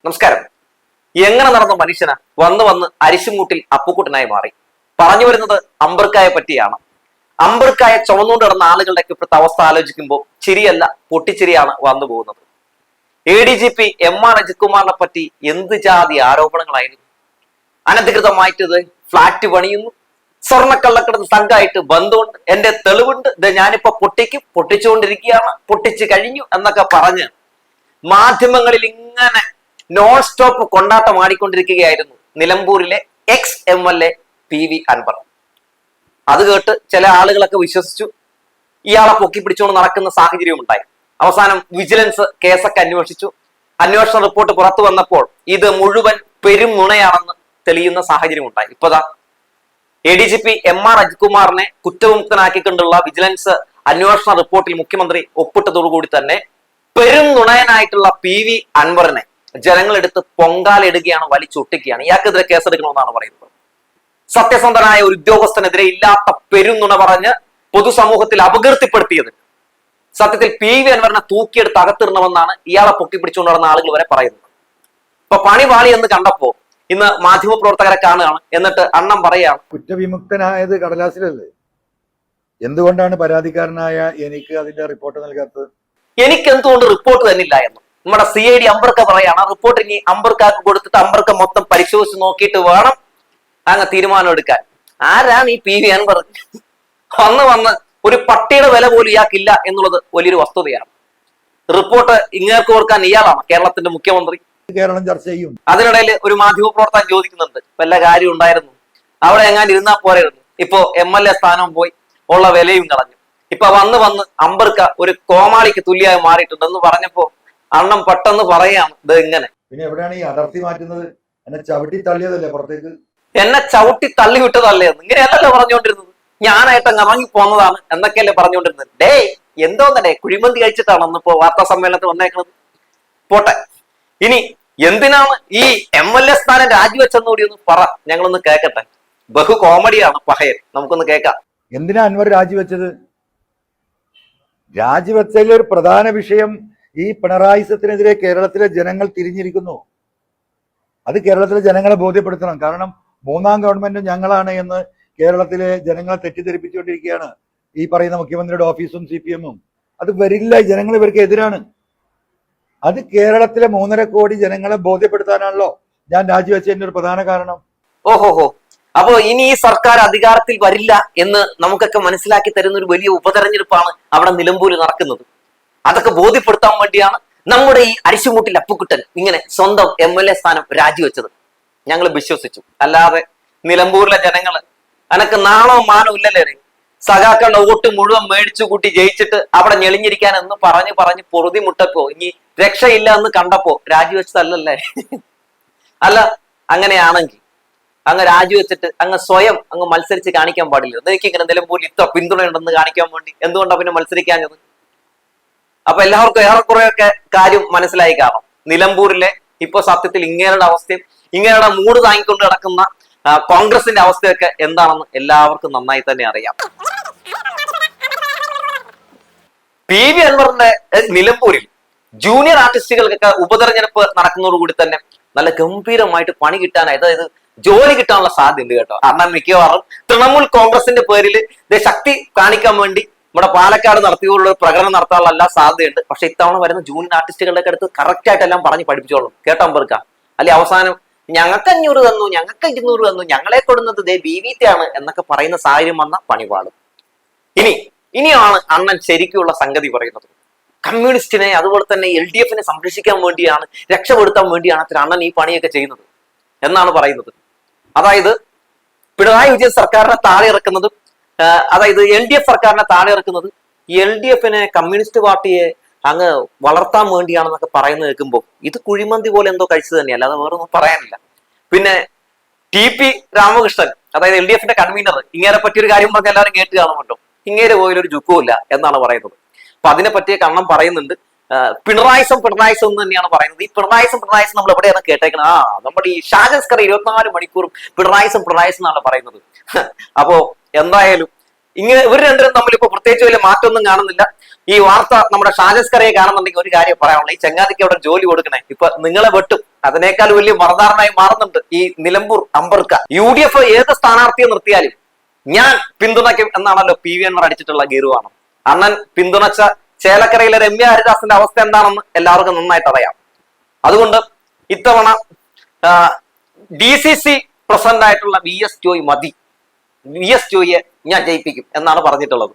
നമസ്കാരം. എങ്ങനെ നടന്ന മനുഷ്യന് വന്ന് വന്ന് അരിശുമൂട്ടിൽ അപ്പുക്കുട്ടനായി മാറി? പറഞ്ഞു വരുന്നത് അമ്പർക്കായെ പറ്റിയാണ്. അമ്പർക്കായ ചുമന്നുകൊണ്ട് കിടന്ന ആളുകളുടെ ഇപ്പോഴത്തെ അവസ്ഥ ആലോചിക്കുമ്പോൾ ചിരിയല്ല പൊട്ടിച്ചിരിയാണ് വന്നു പോകുന്നത്. ADGP MR അജിത് കുമാറിനെ പറ്റി എന്ത് ജാതി ആരോപണങ്ങളായിരുന്നു. അനധികൃതമായിട്ട് ഇത് ഫ്ലാറ്റ് പണിയുന്നു, സ്വർണ്ണക്കള്ളക്കടത്ത് സംഘമായിട്ട് ബന്ധമുണ്ട്, എന്റെ തെളിവുണ്ട്, ഇത് ഞാനിപ്പോ പൊട്ടിച്ചുകൊണ്ടിരിക്കുകയാണ്, പൊട്ടിച്ചു കഴിഞ്ഞു എന്നൊക്കെ പറഞ്ഞ് മാധ്യമങ്ങളിൽ ഇങ്ങനെ നോൺ സ്റ്റോപ്പ് കൊണ്ടാട്ടം ആടിക്കൊണ്ടിരിക്കുകയായിരുന്നു നിലമ്പൂരിലെ ex-MLA PV അൻവർ. അത് കേട്ട് ചില ആളുകളൊക്കെ വിശ്വസിച്ചു. ഇയാളെ പൊക്കി പിടിച്ചുകൊണ്ട് നടക്കുന്ന സാഹചര്യം ഉണ്ടായി. അവസാനം വിജിലൻസ് കേസൊക്കെ അന്വേഷിച്ചു. അന്വേഷണ റിപ്പോർട്ട് പുറത്തു വന്നപ്പോൾ ഇത് മുഴുവൻ പെരും നുണയാണെന്ന് തെളിയുന്ന സാഹചര്യം ഉണ്ടായി. ഇപ്പതാ ADGP MR അജിത് കുമാറിനെ കുറ്റവിമുക്തനാക്കിക്കൊണ്ടുള്ള വിജിലൻസ് അന്വേഷണ റിപ്പോർട്ടിൽ മുഖ്യമന്ത്രി ഒപ്പിട്ടതോടുകൂടി തന്നെ പെരും നുണയനായിട്ടുള്ള PV അൻവറിനെ ജനങ്ങളെടുത്ത് പൊങ്കാലിടുകയാണ്, വലിച്ചൊട്ടിക്കുകയാണ്. ഇയാൾക്കെതിരെ കേസെടുക്കണമെന്നാണ് പറയുന്നത്. സത്യസന്ധനായ ഒരു ഉദ്യോഗസ്ഥനെതിരെ ഇല്ലാത്ത പെരുന്നുണ പറഞ്ഞ് പൊതുസമൂഹത്തിൽ അപകീർത്തിപ്പെടുത്തിയത് സത്യത്തിൽ PV അൻവറിനെ തൂക്കിയെടുത്ത് അകത്തിടണമെന്നാണ് ഇയാളെ പൊക്കിപ്പിടിച്ചുകൊണ്ട് നടന്ന ആളുകൾ വരെ പറയുന്നത്. ഇപ്പൊ പണി പാളി എന്ന് കണ്ടപ്പോ ഇന്ന് മാധ്യമപ്രവർത്തകരെ കാണുകയാണ്. എന്നിട്ട് അണ്ണം പറയാണ്, കുറ്റവിമുക്തനായത് കടലാസിലല്ലേ, എന്തുകൊണ്ടാണ് പരാതിക്കാരനായ എനിക്ക് അതിന്റെ റിപ്പോർട്ട് നൽകാത്തത്? എനിക്ക് എന്തുകൊണ്ട് റിപ്പോർട്ട് തന്നില്ല എന്ന് നമ്മുടെ CID അമ്പർക്ക പറയാണ്. റിപ്പോർട്ട് ഇനി അമ്പർക്കാക്ക് കൊടുത്തിട്ട് അമ്പർക്ക മൊത്തം പരിശോധിച്ച് നോക്കിയിട്ട് വേണം അങ്ങ് തീരുമാനം എടുക്കാൻ. ആരാണ് ഈ PV അൻവർ? വന്ന് ഒരു പട്ടിയുടെ വില പോലും ഇയാൾക്കില്ല എന്നുള്ളത് വലിയൊരു വസ്തുതയാണ്. റിപ്പോർട്ട് ഇങ്ങേർക്ക് കൊടുക്കാൻ ഇയാളാണ് കേരളത്തിന്റെ മുഖ്യമന്ത്രി. കേരളം ചർച്ച ചെയ്യും. അതിനിടയിൽ ഒരു മാധ്യമപ്രവർത്തകൻ ചോദിക്കുന്നുണ്ട്, വല്ല കാര്യം ഉണ്ടായിരുന്നു, അവിടെ എങ്ങാനും ഇരുന്നാ പോരായിരുന്നു. ഇപ്പോ MLA സ്ഥാനവും പോയി, ഉള്ള വിലയും കളഞ്ഞു. ഇപ്പൊ വന്ന് അമ്പർക്ക ഒരു കോമാളിക്ക് തുല്യമായി മാറിയിട്ടുണ്ടെന്ന് പറഞ്ഞപ്പോ അണ്ണം പെട്ടെന്ന് പറയാം, ഇത് ഇങ്ങനെ. പിന്നെ എവിടെയാണ് ഈ അടർത്തി മാറ്റുന്നത്? എന്നെ ചവിട്ടി തള്ളിയതല്ലേ പുറത്തേക്ക്? എന്നെ ചവിട്ടി തള്ളി വിട്ടതല്ലേ എന്ന് ഇങ്ങനെയല്ലല്ലോ പറഞ്ഞുകൊണ്ടിരുന്നത്. ഞാനായിട്ട് അങ്ങ് ഇറങ്ങി പോന്നതാണ് എന്നൊക്കെയല്ലേ പറഞ്ഞുകൊണ്ടിരുന്നത്. ഡേ എന്തോന്നടേ കുഴിമന്തി കഴിച്ചിട്ടാണ് ഇപ്പോ വാർത്താ സമ്മേളനത്തിൽ വന്നേക്കുന്നത്. പോട്ടെ, ഇനി എന്തിനാണ് ഈ MLA സ്ഥാനം രാജിവെച്ചെന്നുകൂടി ഒന്ന് പറ, ഞങ്ങളൊന്ന് കേൾക്കട്ടെ. ബഹു കോമഡിയാണ് പഹയൻ, നമുക്കൊന്ന് കേൾക്കാം. എന്തിനാ അൻവർ രാജിവെച്ചത്? രാജിവെച്ചതിൽ ഒരു പ്രധാന വിഷയം ഈ പിണറായിസത്തിനെതിരെ കേരളത്തിലെ ജനങ്ങൾ തിരിഞ്ഞിരിക്കുന്നു. അത് കേരളത്തിലെ ജനങ്ങളെ ബോധ്യപ്പെടുത്തണം. കാരണം മൂന്നാം ഗവൺമെന്റ് ഞങ്ങളാണ് എന്ന് കേരളത്തിലെ ജനങ്ങളെ തെറ്റിദ്ധരിപ്പിച്ചുകൊണ്ടിരിക്കുകയാണ് ഈ പറയുന്ന മുഖ്യമന്ത്രിയുടെ ഓഫീസും CPM-ഉം. അത് വരില്ല, ജനങ്ങൾ ഇവർക്ക് എതിരാണ്. അത് കേരളത്തിലെ 3.5 കോടി ജനങ്ങളെ ബോധ്യപ്പെടുത്താനാണല്ലോ ഞാൻ രാജിവെച്ചതിന്റെ ഒരു പ്രധാന കാരണം. ഓഹോഹോ, അപ്പോ ഇനി ഈ സർക്കാർ അധികാരത്തിൽ വരില്ല എന്ന് നമുക്കൊക്കെ മനസ്സിലാക്കി തരുന്ന ഒരു വലിയ ഉപതെരഞ്ഞെടുപ്പാണ് അവിടെ നിലമ്പൂരിൽ നടക്കുന്നത്. അതൊക്കെ ബോധ്യപ്പെടുത്താൻ വേണ്ടിയാണ് നമ്മുടെ ഈ അരിശുമൂട്ടിൽ അപ്പുക്കുട്ടൻ ഇങ്ങനെ സ്വന്തം MLA സ്ഥാനം രാജിവെച്ചത്. ഞങ്ങൾ വിശ്വസിച്ചു. അല്ലാതെ നിലമ്പൂരിലെ ജനങ്ങള് അനക്ക് നാണോ മാനോ ഇല്ലല്ലേ? സഖാക്കളുടെ വോട്ട് മുഴുവൻ മേടിച്ചു കൂട്ടി ജയിച്ചിട്ട് അവിടെ ഞെളിഞ്ഞിരിക്കാൻ എന്ന് പറഞ്ഞ് പൊറുതി മുട്ടപ്പോ ഇനി രക്ഷയില്ല എന്ന് കണ്ടപ്പോ രാജിവെച്ചതല്ലല്ലേ? അല്ല, അങ്ങനെയാണെങ്കിൽ അങ്ങ് രാജിവെച്ചിട്ട് അങ്ങ് സ്വയം അങ്ങ് മത്സരിച്ച് കാണിക്കാൻ പാടില്ല. എനിക്കിങ്ങനെ നിലമ്പൂരിൽ ഇത്ര പിന്തുണയുണ്ടെന്ന് കാണിക്കാൻ വേണ്ടി എന്തുകൊണ്ടാണ് പിന്നെ മത്സരിക്കാഞ്ഞത്? അപ്പൊ എല്ലാവർക്കും ഏറെക്കുറെയൊക്കെ കാര്യം മനസ്സിലായി കാണും. നിലമ്പൂരിലെ ഇപ്പൊ സത്യത്തിൽ ഇങ്ങേരുടെ അവസ്ഥയും ഇങ്ങേരുടെ മൂട് താങ്ങിക്കൊണ്ട് കിടക്കുന്ന കോൺഗ്രസിന്റെ അവസ്ഥയൊക്കെ എന്താണെന്ന് എല്ലാവർക്കും നന്നായി തന്നെ അറിയാം. PV അൻവറിന്റെ നിലമ്പൂരിൽ ജൂനിയർ ആർട്ടിസ്റ്റുകൾക്കൊക്കെ ഉപതെരഞ്ഞെടുപ്പ് നടക്കുന്നതോടുകൂടി തന്നെ നല്ല ഗംഭീരമായിട്ട് പണി കിട്ടാനായി, അതായത് ജോലി കിട്ടാനുള്ള സാധ്യത കേട്ടോ. കാരണം മിക്കവാറും തൃണമൂൽ കോൺഗ്രസിന്റെ പേരിൽ ശക്തി കാണിക്കാൻ വേണ്ടി നമ്മുടെ പാലക്കാട് നടത്തിയുള്ള പ്രകടനം നടത്താനുള്ള എല്ലാ സാധ്യതയുണ്ട്. പക്ഷെ ഇത്തവണ വരുന്ന ജൂനിയർ ആർട്ടിസ്റ്റുകളുടെ അടുത്ത് കറക്റ്റ് ആയിട്ട് എല്ലാം പറഞ്ഞ് പഠിപ്പിച്ചോളും കേട്ടോ അമ്പർക്ക. അല്ലെ അവസാനം ഞങ്ങൾക്ക് 500 തന്നു, ഞങ്ങൾക്ക് 200 തന്നു, ഞങ്ങളെ കൊടുക്കുന്നത് BVT ആണ് എന്നൊക്കെ പറയുന്ന സാഹചര്യം വന്ന പണിപാടും. ഇനിയാണ് അണ്ണൻ ശരിക്കുള്ള സംഗതി പറയുന്നത്. കമ്മ്യൂണിസ്റ്റിനെ അതുപോലെ തന്നെ LDF-നെ സംരക്ഷിക്കാൻ വേണ്ടിയാണ്, രക്ഷപ്പെടുത്താൻ വേണ്ടിയാണ് അത്ര അണ്ണൻ ഈ പണിയൊക്കെ ചെയ്യുന്നത് എന്നാണ് പറയുന്നത്. അതായത് പിണറായി വിജയൻ സർക്കാരിനെ താഴെ ഇറക്കുന്നത്, അതായത് LDF സർക്കാരിനെ താഴെ ഇറക്കുന്നത് LDF-നെ കമ്മ്യൂണിസ്റ്റ് പാർട്ടിയെ അങ്ങ് വളർത്താൻ വേണ്ടിയാണെന്നൊക്കെ പറയുന്നത് കേൾക്കുമ്പോൾ ഇത് കുഴിമന്തി പോലെ എന്തോ കഴിച്ചത് തന്നെയല്ല, അത് വേറെ ഒന്നും പറയാനില്ല. പിന്നെ TP രാമകൃഷ്ണൻ, അതായത് LDF-ന്റെ കൺവീനർ, ഇങ്ങനെ പറ്റിയൊരു കാര്യം പറഞ്ഞ എല്ലാവരും കേട്ട് കാണുമല്ലോ. ഇങ്ങനെ പോയൊരു ചുക്കുമില്ല എന്നാണ് പറയുന്നത്. അപ്പൊ അതിനെ പറ്റിയ കണ്ണം പറയുന്നുണ്ട്. പിണറായിസം എന്ന് തന്നെയാണ് പറയുന്നത്. ഈ പിണറായിസം നമ്മൾ എവിടെയാണ് കേട്ടേക്കുന്നത്? നമ്മുടെ ഈ ഷാജൻസ്കർ 24 മണിക്കൂറും പിണറായിസം എന്നാണ് പറയുന്നത്. അപ്പോ എന്തായാലും ഇങ്ങനെ ഇവർ രണ്ടുപേരും തമ്മിൽ ഇപ്പൊ പ്രത്യേകിച്ച് വലിയ മാറ്റമൊന്നും കാണുന്നില്ല. ഈ വാർത്ത നമ്മുടെ ഷാജസ്കറിയെ കാണുന്നുണ്ടെങ്കിൽ ഒരു കാര്യം പറയാനുള്ളൂ, ഈ ചങ്ങാതിക്ക് അവിടെ ജോലി കൊടുക്കണേ, ഇപ്പൊ നിങ്ങളെ വെട്ടും. അതിനേക്കാൾ വലിയ മറന്നാറിനായി മാറുന്നുണ്ട് ഈ നിലമ്പൂർ അമ്പർക്ക. UDF ഏത് സ്ഥാനാർത്ഥിയെ നിർത്തിയാലും ഞാൻ പിന്തുണയ്ക്കും എന്നാണല്ലോ PV അൻവർ അടിച്ചിട്ടുള്ള ഗീറുവാണ്. അണ്ണൻ പിന്തുണച്ച ചേലക്കരയിലെ രമ്യ ഹരിദാസിന്റെ അവസ്ഥ എന്താണെന്ന് എല്ലാവർക്കും നന്നായിട്ട് അറിയാം. അതുകൊണ്ട് ഇത്തവണ DCC പ്രസിഡന്റ് ആയിട്ടുള്ള VS ജോയ് മതി, VS ജോയിയെ ഞാൻ ജയിപ്പിക്കും എന്നാണ് പറഞ്ഞിട്ടുള്ളത്.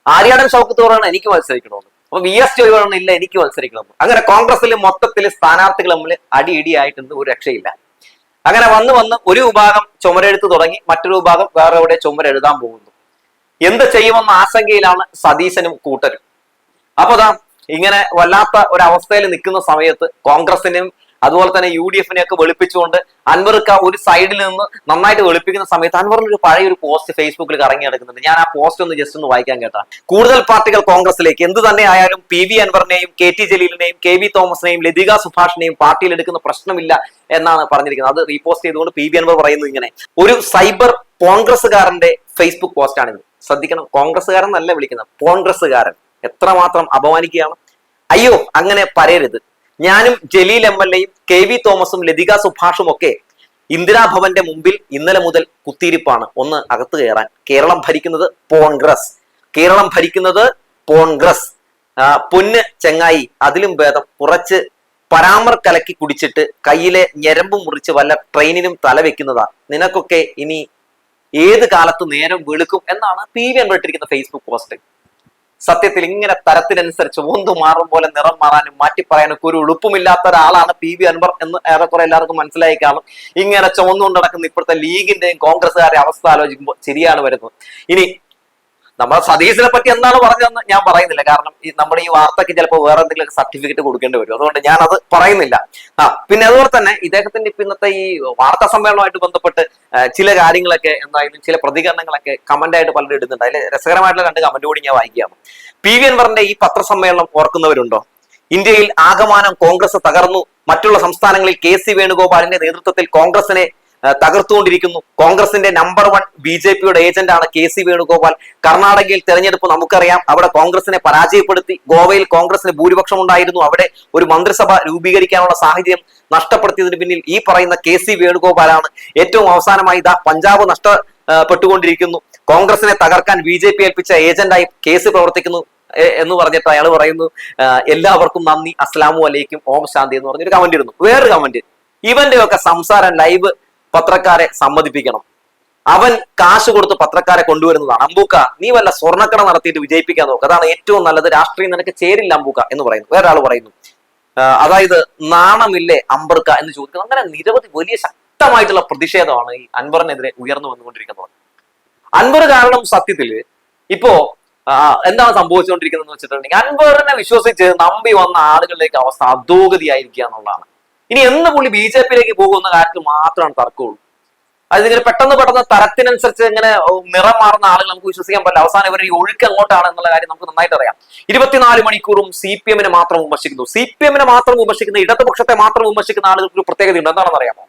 ആര്യാടൻ ഷൗക്കത്ത് പറയണം എനിക്ക് മത്സരിക്കണമെന്ന്, അപ്പൊ VS ജോയ് പറയണം ഇല്ല എനിക്ക് മത്സരിക്കണമെന്ന്. അങ്ങനെ കോൺഗ്രസിൽ മൊത്തത്തിൽ സ്ഥാനാർത്ഥികൾ തമ്മിൽ അടിയിടിയായിട്ടുണ്ട്, ഒരു രക്ഷയില്ല. അങ്ങനെ വന്ന് ഒരു വിഭാഗം ചുമരെഴുത്ത് തുടങ്ങി, മറ്റൊരു വിഭാഗം വേറെ എവിടെ ചുമരെഴുതാൻ പോകുന്നു. എന്ത് ചെയ്യുമെന്ന ആശങ്കയിലാണ് സതീശനും കൂട്ടരും. അപ്പൊ ഇങ്ങനെ വല്ലാത്ത ഒരവസ്ഥയിൽ നിൽക്കുന്ന സമയത്ത് കോൺഗ്രസിനെയും അതുപോലെ തന്നെ UDFനെ ഒക്കെ വെളുപ്പിച്ചുകൊണ്ട് അൻവർക്ക് ഒരു സൈഡിൽ നിന്ന് നന്നായിട്ട് വെളുപ്പിക്കുന്ന സമയത്ത് അൻവറിന് ഒരു പഴയ ഒരു പോസ്റ്റ് ഫേസ്ബുക്കിൽ കറങ്ങി നടക്കുന്നുണ്ട്. ഞാൻ ആ പോസ്റ്റ് ഒന്ന് ജസ്റ്റ് ഒന്ന് വായിക്കാൻ കേട്ടാ. കൂടുതൽ പാർട്ടികൾ കോൺഗ്രസിലേക്ക്, എന്ത് തന്നെ ആയാലും PV അൻവറിനെയും KT ജലീലിനെയും KB തോമസിനെയും ലതിക സുഭാഷിനെയും പാർട്ടിയിൽ എടുക്കുന്ന പ്രശ്നമില്ല എന്നാണ് പറഞ്ഞിരിക്കുന്നത്. അത് റീപോസ്റ്റ് ചെയ്തുകൊണ്ട് PV അൻവർ പറയുന്നു ഇങ്ങനെ: ഒരു സൈബർ കോൺഗ്രസ്സുകാരന്റെ ഫേസ്ബുക്ക് പോസ്റ്റാണിത്. ശ്രദ്ധിക്കണം, കോൺഗ്രസ്സുകാരൻ എന്നല്ല വിളിക്കുന്നത്, കോൺഗ്രസ്സുകാരൻ. എത്രമാത്രം അപമാനിക്കുകയാണ്. അയ്യോ അങ്ങനെ പറയരുത്. ഞാനും ജലീൽ MLAയും KB തോമസും ലതിക സുഭാഷും ഒക്കെ ഇന്ദിരാഭവന്റെ മുമ്പിൽ ഇന്നലെ മുതൽ കുത്തിയിരിപ്പാണ് ഒന്ന് അകത്ത് കയറാൻ. കേരളം ഭരിക്കുന്നത് കോൺഗ്രസ്, കേരളം ഭരിക്കുന്നത് കോൺഗ്രസ്. പൊന്ന് ചെങ്ങായി, അതിലും ഭേദം കുറച്ച് പരാമർ കലക്കി കുടിച്ചിട്ട് കയ്യിലെ ഞരമ്പ് മുറിച്ച് വല്ല ട്രെയിനിനും തല വെക്കുന്നതാ. നിനക്കൊക്കെ ഇനി ഏത് കാലത്ത് നേരം വെളുക്കും എന്നാണ് PV അൻവർ ഇട്ടിരിക്കുന്ന ഫേസ്ബുക്ക് പോസ്റ്റ്. സത്യത്തിൽ ഇങ്ങനെ തരത്തിനനുസരിച്ച് ഒന്നു മാറും പോലെ നിറം മാറാനും മാറ്റി പറയാനൊക്കെ ഒരു എളുപ്പമില്ലാത്ത ഒരാളാണ് PV അൻവർ എന്ന് ഏറെക്കുറെ എല്ലാവർക്കും മനസ്സിലായി കാണും. ഇങ്ങനെ ചുമന്നുകൊണ്ട് നടക്കുന്ന ഇപ്പോഴത്തെ ലീഗിന്റെയും കോൺഗ്രസ്സുകാരുടെ അവസ്ഥ ആലോചിക്കുമ്പോൾ ശരിയാണ് വരുന്നത്. ഇനി നമ്മുടെ സതീശനെ പറ്റി എന്താണ് പറഞ്ഞതെന്ന് ഞാൻ പറയുന്നില്ല, കാരണം നമ്മുടെ ഈ വാർത്തക്ക് ചിലപ്പോൾ വേറെ എന്തെങ്കിലും സർട്ടിഫിക്കറ്റ് കൊടുക്കേണ്ടി വരും, അതുകൊണ്ട് ഞാൻ അത് പറയുന്നില്ല. പിന്നെ അതുപോലെ തന്നെ ഇദ്ദേഹത്തിന്റെ ഇപ്പൊ ഇന്നത്തെ ഈ വാർത്താ സമ്മേളനവുമായിട്ട് ബന്ധപ്പെട്ട് ചില കാര്യങ്ങളൊക്കെ എന്തായാലും ചില പ്രതികരണങ്ങളൊക്കെ കമന്റ് ആയിട്ട് പലരും ഇടുന്നുണ്ട്. അതിൽ രസകരമായിട്ടുള്ള 2 കമന്റ് കൂടി ഞാൻ വായിക്കുകയാണ്. PV അൻവറിന്റെ ഈ പത്രസമ്മേളനം ഓർക്കുന്നവരുണ്ടോ? ഇന്ത്യയിൽ ആകമാനം കോൺഗ്രസ് തകർന്നു, മറ്റുള്ള സംസ്ഥാനങ്ങളിൽ KC വേണുഗോപാലിന്റെ നേതൃത്വത്തിൽ കോൺഗ്രസിനെ തകർത്തുകൊണ്ടിരിക്കുന്നു. കോൺഗ്രസിന്റെ നമ്പർ 1 BJPയുടെ ഏജന്റാണ് KC വേണുഗോപാൽ. കർണാടകയിൽ തെരഞ്ഞെടുപ്പ് നമുക്കറിയാം, അവിടെ കോൺഗ്രസിനെ പരാജയപ്പെടുത്തി. ഗോവയിൽ കോൺഗ്രസിന് ഭൂരിപക്ഷം ഉണ്ടായിരുന്നു, അവിടെ ഒരു മന്ത്രിസഭ രൂപീകരിക്കാനുള്ള സാഹചര്യം നഷ്ടപ്പെടുത്തിയതിന് പിന്നിൽ ഈ പറയുന്ന KC വേണുഗോപാലാണ്. ഏറ്റവും അവസാനമായി പഞ്ചാബ് നഷ്ടപ്പെട്ടുകൊണ്ടിരിക്കുന്നു. കോൺഗ്രസിനെ തകർക്കാൻ BJP ഏൽപ്പിച്ച ഏജന്റായി KC പ്രവർത്തിക്കുന്നു എന്ന് പറഞ്ഞിട്ട് അയാൾ പറയുന്നു എല്ലാവർക്കും നന്ദി, അസ്സലാമു അലൈക്കും, ഓം ശാന്തി എന്ന് പറഞ്ഞൊരു കമന്റ് ഇടുന്നു. വേറൊരു കമന്റ്: ഇവന്റെ ഒക്കെ സംസാരം ലൈവ് പത്രക്കാരെ സമ്മതിപ്പിക്കണം, അവൻ കാശ് കൊടുത്ത് പത്രക്കാരെ കൊണ്ടുവരുന്നതാണ്. അമ്പൂക്ക, നീ വല്ല സ്വർണ്ണക്കട നടത്തിയിട്ട് വിജയിപ്പിക്കാൻ നോക്കുക, അതാണ് ഏറ്റവും നല്ലത്, രാഷ്ട്രീയം നിനക്ക് ചേരില്ല അമ്പൂക്ക എന്ന് പറയുന്നു. വേറൊരാൾ പറയുന്നു അതായത് നാണമില്ലേ അമ്പർക്ക എന്ന് ചോദിക്കുന്നു. അങ്ങനെ നിരവധി വലിയ ശക്തമായിട്ടുള്ള പ്രതിഷേധമാണ് ഈ അൻവറിനെതിരെ ഉയർന്നു വന്നുകൊണ്ടിരിക്കുന്നത്. അൻവർ കാരണം സത്യത്തില് ഇപ്പോ എന്താണ് സംഭവിച്ചുകൊണ്ടിരിക്കുന്നത് വെച്ചിട്ടുണ്ടെങ്കിൽ അൻവറിനെ വിശ്വസിച്ച് നമ്പി വന്ന ആളുകളിലേക്ക് അവസ്ഥ അധോഗതിയായിരിക്കുക എന്നുള്ളതാണ്. ഇനി എന്ന് പുള്ളി BJPയിലേക്ക് പോകുന്ന കാര്യത്തിൽ മാത്രമാണ് തർക്കമുള്ളൂ. അതിങ്ങനെ പെട്ടെന്ന് തരത്തിനനുസരിച്ച് ഇങ്ങനെ നിറം മാറുന്ന ആളുകൾ നമുക്ക് വിശ്വസിക്കാൻ പറ്റില്ല. അവസാനം ഇവരുടെ ഈ ഒഴുക്ക് എങ്ങോട്ടാണ് എന്നുള്ള കാര്യം നമുക്ക് നന്നായിട്ട് അറിയാം. 24 മണിക്കൂറും CPMനെ മാത്രം വിമർശിക്കുന്നു. CPMനെ മാത്രം വിമർശിക്കുന്ന, ഇടതുപക്ഷത്തെ മാത്രം വിമർശിക്കുന്ന ആളുകൾക്ക് ഒരു പ്രത്യേകതയുണ്ട്. എന്താണെന്ന് അറിയാമോ?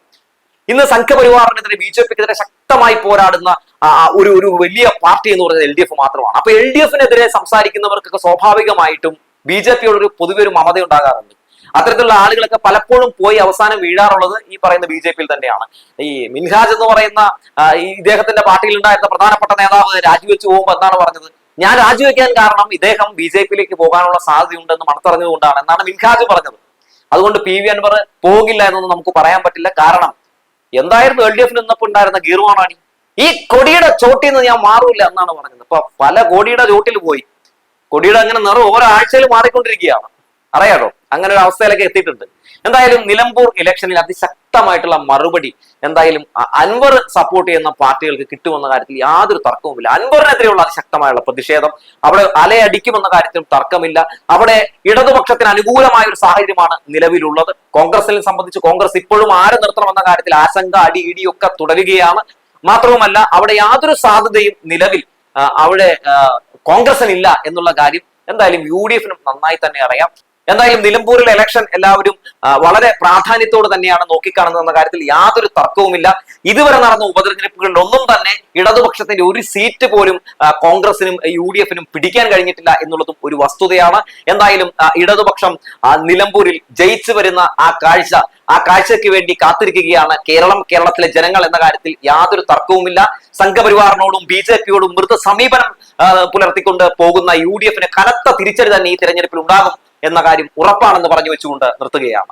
ഇന്ന് സംഘപരിവാറിനെതിരെ BJPക്കെതിരെ ശക്തമായി പോരാടുന്ന ഒരു വലിയ പാർട്ടി എന്ന് പറയുന്നത് LDF മാത്രമാണ്. അപ്പൊ LDFനെതിരെ സംസാരിക്കുന്നവർക്കൊക്കെ സ്വാഭാവികമായിട്ടും BJPയോട് ഒരു പൊതുവെ ഒരു മമത ഉണ്ടാകാറുണ്ട്. അത്തരത്തിലുള്ള ആളുകളൊക്കെ പലപ്പോഴും പോയി അവസാനം വീഴാറുള്ളത് ഈ പറയുന്ന BJPയിൽ തന്നെയാണ്. ഈ മിൻഹാജ് എന്ന് പറയുന്ന ഇദ്ദേഹത്തിന്റെ പാർട്ടിയിൽ ഉണ്ടായിരുന്ന പ്രധാനപ്പെട്ട നേതാവ് രാജിവെച്ച് പോകുമ്പോൾ എന്താണ് പറഞ്ഞത്? ഞാൻ രാജിവെക്കാൻ കാരണം ഇദ്ദേഹം BJPയിലേക്ക് പോകാനുള്ള സാധ്യതയുണ്ടെന്ന് മണത്തറിഞ്ഞതുകൊണ്ടാണ് എന്നാണ് മിൻഹാജ് പറഞ്ഞത്. അതുകൊണ്ട് PV അൻവർ പോകില്ല എന്നൊന്നും നമുക്ക് പറയാൻ പറ്റില്ല. കാരണം എന്തായിരുന്നു LDF നിന്നപ്പോൾ ഉണ്ടായിരുന്ന ഗീർവാണാണി, ഈ കൊടിയുടെ ചോട്ടിൽ നിന്ന് ഞാൻ മാറൂല എന്നാണ് പറഞ്ഞത്. ഇപ്പൊ പല കൊടിയുടെ ചോട്ടിൽ പോയി, കൊടിയുടെ അങ്ങനെ നിറം ഓരോ ആഴ്ചയിൽ മാറിക്കൊണ്ടിരിക്കുകയാണ്. അറിയാലോ, അങ്ങനെ ഒരു അവസ്ഥയിലൊക്കെ എത്തിയിട്ടുണ്ട്. എന്തായാലും നിലമ്പൂർ ഇലക്ഷനിൽ അതിശക്തമായിട്ടുള്ള മറുപടി എന്തായാലും അൻവർ സപ്പോർട്ട് ചെയ്യുന്ന പാർട്ടികൾക്ക് കിട്ടുമെന്ന കാര്യത്തിൽ യാതൊരു തർക്കവുമില്ല. അൻവറിനെതിരെയുള്ള അതിശക്തമായുള്ള പ്രതിഷേധം അവിടെ അലയടിക്കുമെന്ന കാര്യത്തിലും തർക്കമില്ല. അവിടെ ഇടതുപക്ഷത്തിന് അനുകൂലമായ ഒരു സാഹചര്യമാണ് നിലവിലുള്ളത്. കോൺഗ്രസിനെ സംബന്ധിച്ച് കോൺഗ്രസ് ഇപ്പോഴും ആരെ നിർത്തണമെന്ന കാര്യത്തിൽ ആശങ്ക, അടി ഇടിയൊക്കെ തുടരുകയാണ്. മാത്രവുമല്ല അവിടെ യാതൊരു സാധ്യതയും നിലവിൽ അവിടെ കോൺഗ്രസിനില്ല എന്നുള്ള കാര്യം എന്തായാലും UDFനും നന്നായി തന്നെ അറിയാം. എന്തായാലും നിലമ്പൂരിലെ ഇലക്ഷൻ എല്ലാവരും വളരെ പ്രാധാന്യത്തോട് തന്നെയാണ് നോക്കിക്കാണുന്നത് എന്ന കാര്യത്തിൽ യാതൊരു തർക്കവുമില്ല. ഇതുവരെ നടന്ന ഉപതെരഞ്ഞെടുപ്പുകളിൽ ഒന്നും തന്നെ ഇടതുപക്ഷത്തിന്റെ ഒരു സീറ്റ് പോലും കോൺഗ്രസിനും UDF-നും പിടിക്കാൻ കഴിഞ്ഞിട്ടില്ല എന്നുള്ളതും ഒരു വസ്തുതയാണ്. എന്തായാലും ഇടതുപക്ഷം നിലമ്പൂരിൽ ജയിച്ചു വരുന്ന ആ കാഴ്ചയ്ക്ക് വേണ്ടി കാത്തിരിക്കുകയാണ് കേരളത്തിലെ ജനങ്ങൾ എന്ന കാര്യത്തിൽ യാതൊരു തർക്കവുമില്ല. സംഘപരിവാറിനോടും BJP-യോടും മൃദു സമീപനം പുലർത്തിക്കൊണ്ട് പോകുന്ന UDF-ന് കനത്ത തിരിച്ചടി തന്നെ ഈ തെരഞ്ഞെടുപ്പിൽ ഉണ്ടാകും എന്ന കാര്യം ഉറപ്പാണെന്ന് പറഞ്ഞു വെച്ചുകൊണ്ട് നിർത്തുകയാണ്.